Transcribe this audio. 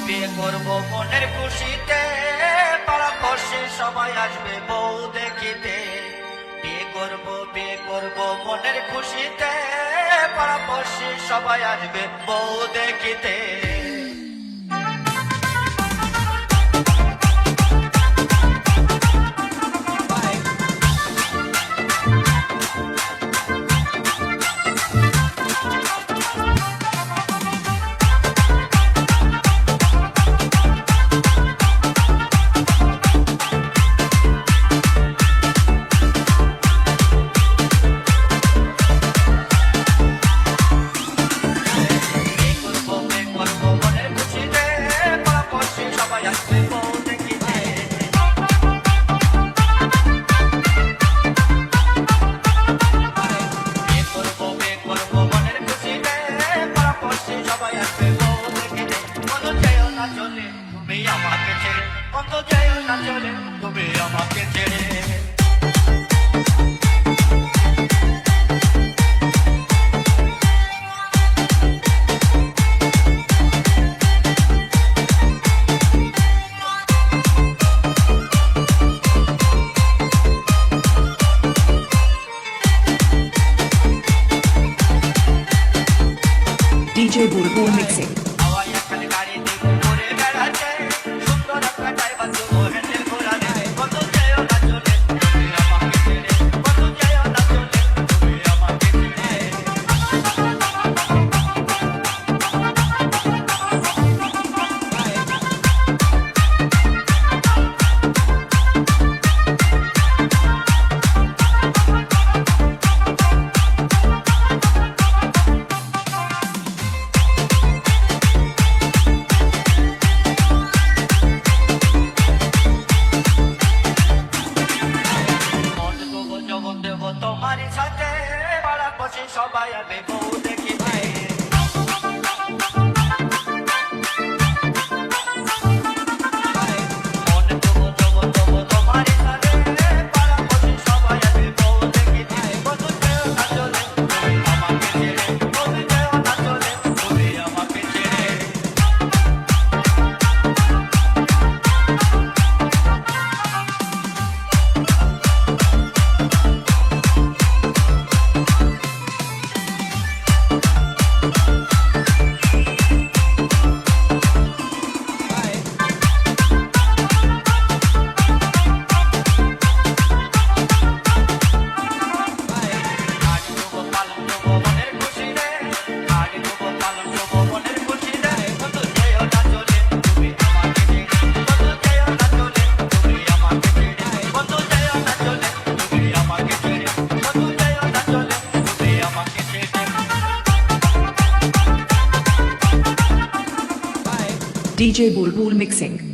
বিয়ে করবো মনের খুশিতে, পাড়াপড়শি সবাই আসবে বউ দেখিতে। বিয়ে করবো মনের খুশিতে, পাড়াপড়শি সবাই আসবে বউ দেখিতে। তুমি আমাকে ছেড়ে কত যেও না চলে, তুমি আমাকে ছেড়ে। DJ Bulbul Mixing. তোমার সাথে পাড়াপড়শি সবাই আসবে বউ দেখিতে। তোমার সাথে পাড়াপড়শি সবাই আসবে বউ দেখিতে। কত যেও না চলে, তুমি আমাকে ছেড়ে, কত যেও না চলে, তুমি আমাকে ছেড়ে। DJ Bulbul Mixing.